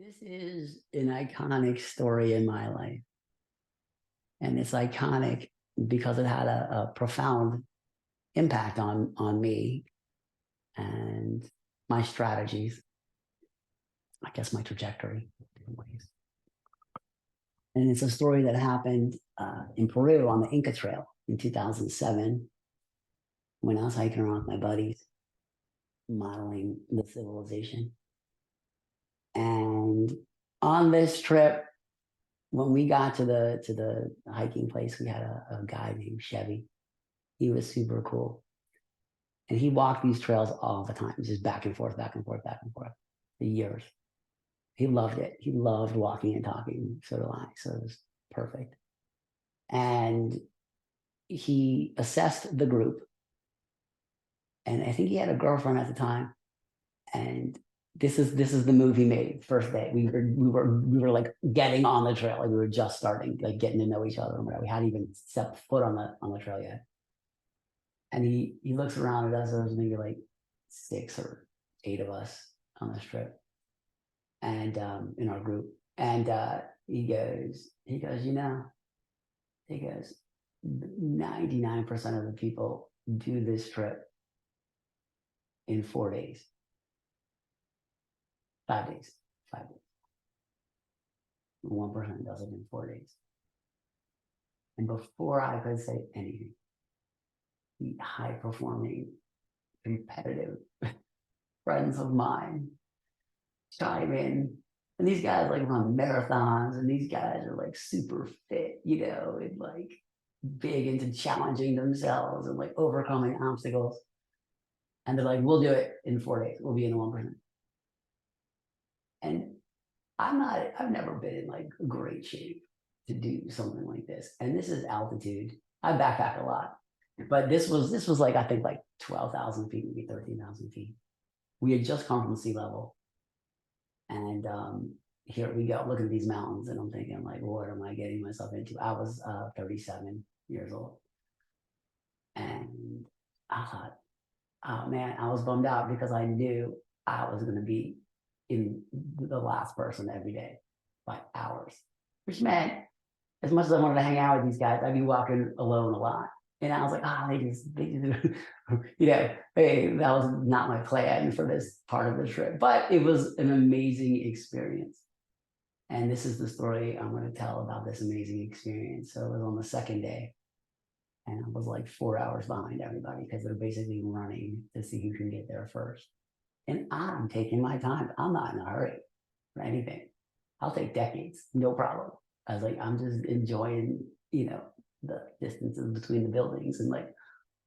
This is an iconic story in my life. And it's iconic because it had a profound impact on me and my strategies, I guess my trajectory in ways. And it's a story that happened in Peru on the Inca Trail in 2007 when I was hiking around with my buddies, modeling the civilization. And on this trip, when we got to the hiking place, we had a guy named Chevy. He was super cool, and he walked these trails all the time, just back and forth, back and forth, back and forth for years. He loved it. He loved walking and talking. So do I. So it was perfect. And he assessed the group, and I think he had a girlfriend at the time. And this is the move he made first day. We were like getting on the trail, like we were just starting, like getting to know each other and whatever. We hadn't even stepped foot on the trail yet. And he looks around at us. There was maybe like 6 or 8 of us on this trip, and in our group. And he goes, he goes, 99% of the people do this trip in 4 days, 5 days, 5 days. 1% does it in 4 days. And before I could say anything, the high performing, competitive friends of mine chime in. And these guys like run marathons, and these guys are like super fit, and like big into challenging themselves and like overcoming obstacles. And they're like, we'll do it in 4 days. We'll be in the 1%. And I've never been in like great shape to do something like this. And this is altitude. I backpack a lot, but this was like, I think like 12,000 feet, maybe 13,000 feet. We had just come from sea level. And here we go, looking at these mountains, and I'm thinking, like, what am I getting myself into? I was 37 years old, and I thought, oh man, I was bummed out because I knew I was going to be in the last person every day by hours, which meant as much as I wanted to hang out with these guys, I'd be walking alone a lot. And I was like, hey, that was not my plan for this part of the trip, but it was an amazing experience. And this is the story I'm going to tell about this amazing experience. So it was on the second day, and I was like 4 hours behind everybody because they're basically running to see who can get there first. And I'm taking my time. I'm not in a hurry for anything. I'll take decades, no problem. I was like, I'm just enjoying, the distances between the buildings and like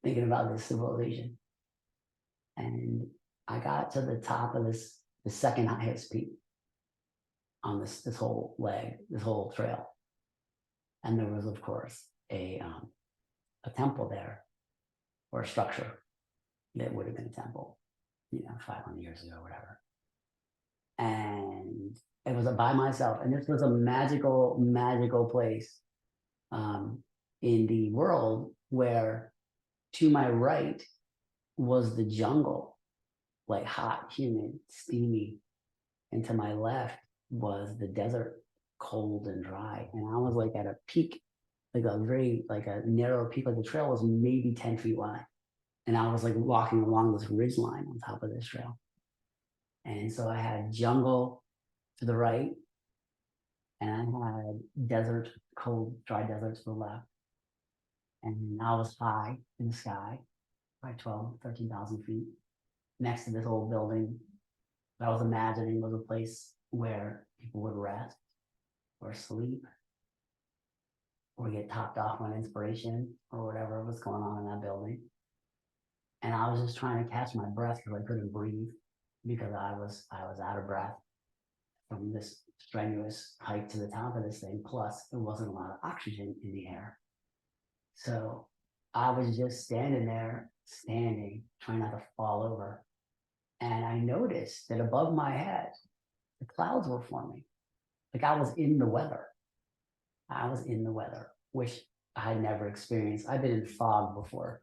thinking about this civilization. And I got to the top of the second highest peak on this whole leg, this whole trail. And there was, of course, a temple there, or a structure that would have been a temple, 500 years ago, whatever. And it was by myself, and this was a magical, magical place in the world where to my right was the jungle, like hot, humid, steamy, and to my left was the desert, cold and dry. And I was like at a peak, like a narrow peak, like the trail was maybe 10 feet wide. And I was like walking along this ridge line on top of this trail. And so I had jungle to the right, and I had desert, cold, dry deserts to the left. And I was high in the sky by 12, 13,000 feet next to this old building that I was imagining was a place where people would rest or sleep or get topped off on inspiration or whatever was going on in that building. And I was just trying to catch my breath because I couldn't breathe because I was out of breath from this strenuous hike to the top of this thing. Plus, there wasn't a lot of oxygen in the air. So I was just standing there, trying not to fall over. And I noticed that above my head, the clouds were forming. Like I was in the weather. I was in the weather, which I had never experienced. I've been in fog before,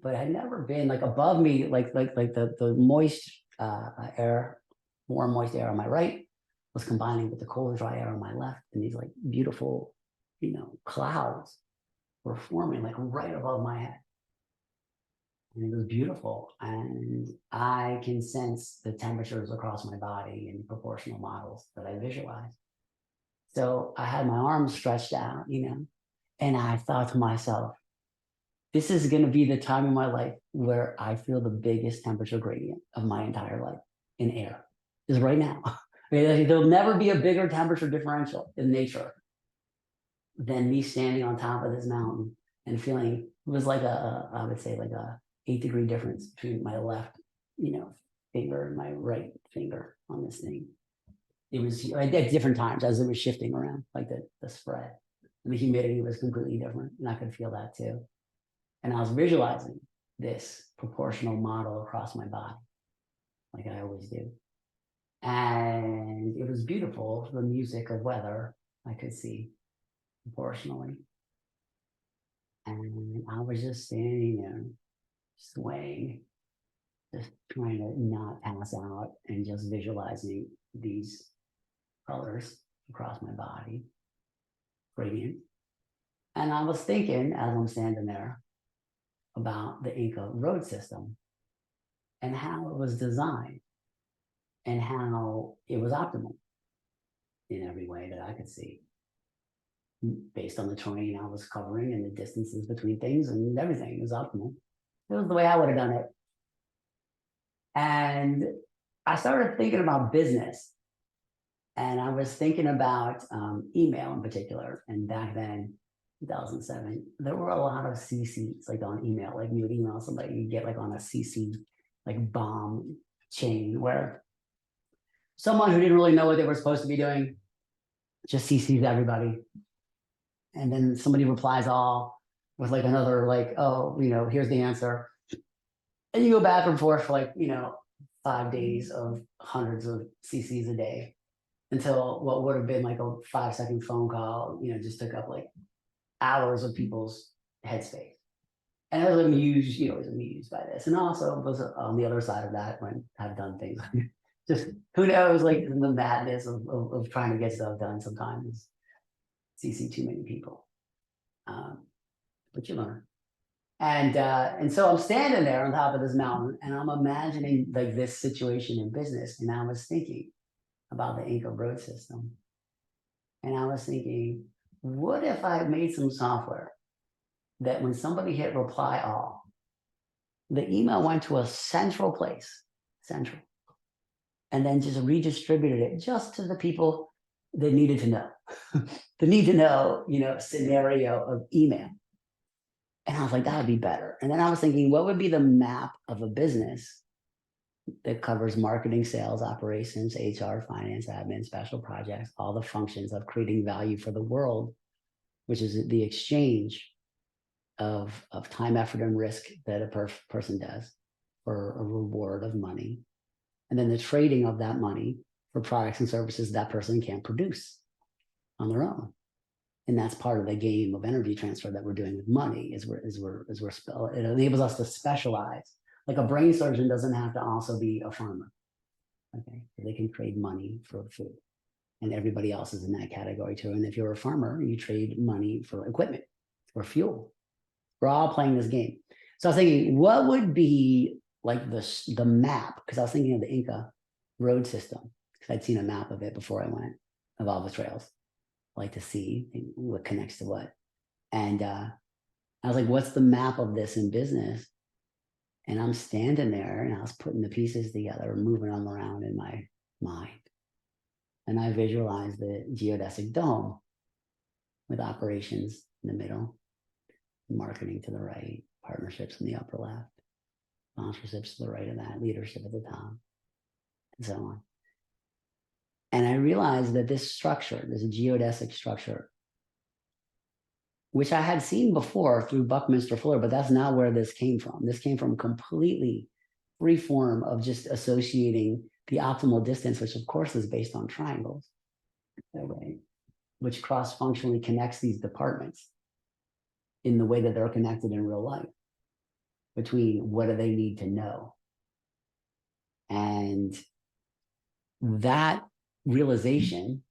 but I'd never been like above me, like the moist air, warm moist air on my right, was combining with the cold, dry air on my left, and these like beautiful, clouds were forming like right above my head. And it was beautiful. And I can sense the temperatures across my body in proportional models that I visualized. So I had my arms stretched out, and I thought to myself, this is going to be the time in my life where I feel the biggest temperature gradient of my entire life in air, is right now. There'll never be a bigger temperature differential in nature than me standing on top of this mountain and feeling, it was like I would say like a 8-degree difference between my left, finger and my right finger on this thing. It was at different times as it was shifting around, like the spread. And the humidity was completely different, and I could feel that too. And I was visualizing this proportional model across my body, like I always do. And it was beautiful. The music of weather I could see proportionally. And I was just standing there, swaying, just trying to not pass out and just visualizing these colors across my body, gradient. And I was thinking, as I'm standing there, about the Inca road system and how it was designed and how it was optimal in every way that I could see, based on the terrain I was covering and the distances between things and everything. It was optimal. It was the way I would have done it. And I started thinking about business, and I was thinking about email in particular. And back then, 2007, there were a lot of CCs like on email. Like you would email somebody, you get like on a CC like bomb chain where someone who didn't really know what they were supposed to be doing just CCs everybody, and then somebody replies all with like another like, oh, here's the answer, and you go back and forth for like 5 days of hundreds of CCs a day until what would have been like a 5-second phone call just took up like hours of people's headspace. And I was amused by this, and also was on the other side of that when I've done things just who knows, like the madness of trying to get stuff done sometimes. CC too many people, but you learn. And so I'm standing there on top of this mountain, and I'm imagining like this situation in business, and I was thinking about the Inca road system, and I was thinking, what if I made some software that when somebody hit reply all, the email went to a central place, and then just redistributed it just to the people that needed to know, the need to know, scenario of email. And I was like, that would be better. And then I was thinking, what would be the map of a business that covers marketing, sales, operations, HR, finance, admin, special projects, all the functions of creating value for the world, which is the exchange of time, effort, and risk that a person does for a reward of money. And then the trading of that money for products and services that person can't produce on their own. And that's part of the game of energy transfer that we're doing with money. It enables us to specialize. Like a brain surgeon doesn't have to also be a farmer. Okay, they can trade money for food, and everybody else is in that category too. And if you're a farmer, you trade money for equipment or fuel. We're all playing this game. So I was thinking, what would be like the map? Because I was thinking of the Inca road system, because I'd seen a map of it before I went, of all the trails. Like to see what connects to what. And I was like, what's the map of this in business? And I'm standing there and I was putting the pieces together, moving them around in my mind. And I visualized the geodesic dome with operations in the middle, marketing to the right, partnerships in the upper left, sponsorships to the right of that, leadership at the top, and so on. And I realized that this structure, this geodesic structure, which I had seen before through Buckminster Fuller, but that's not where this came from. This came from completely free form of just associating the optimal distance, which of course is based on triangles, right? Which cross-functionally connects these departments in the way that they're connected in real life, between what do they need to know. And that realization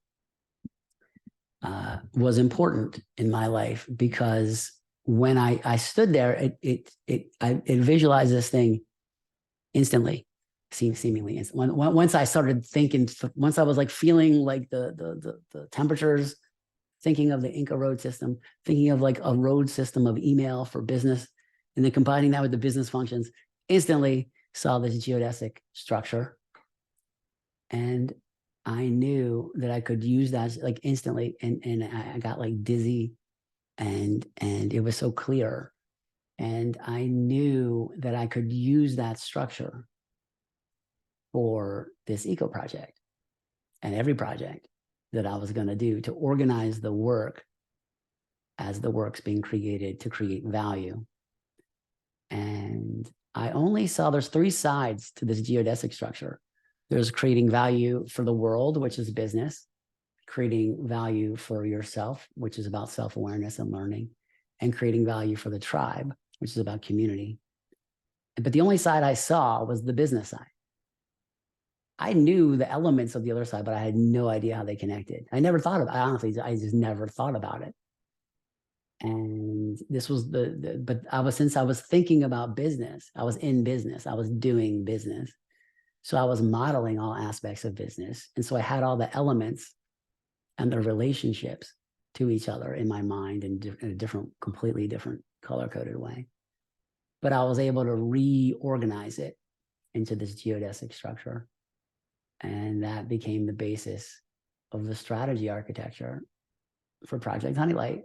was important in my life, because when I stood there, I visualized this thing instantly, seemingly instant. Once I started thinking, once I was like feeling like the temperatures, thinking of the Inca road system, thinking of like a road system of email for business, and then combining that with the business functions, instantly saw this geodesic structure. And I knew that I could use that like instantly, and I got like dizzy, and it was so clear. And I knew that I could use that structure for this eco project and every project that I was going to do, to organize the work as the work's being created to create value. And I only saw there's three sides to this geodesic structure. There's creating value for the world, which is business, creating value for yourself, which is about self-awareness and learning, and creating value for the tribe, which is about community. But the only side I saw was the business side. I knew the elements of the other side, but I had no idea how they connected. I never thought of it. I just never thought about it. And this was but since I was thinking about business, I was in business, I was doing business. So I was modeling all aspects of business. And so I had all the elements and their relationships to each other in my mind in a different, completely different color-coded way. But I was able to reorganize it into this geodesic structure. And that became the basis of the strategy architecture for Project Honeylight.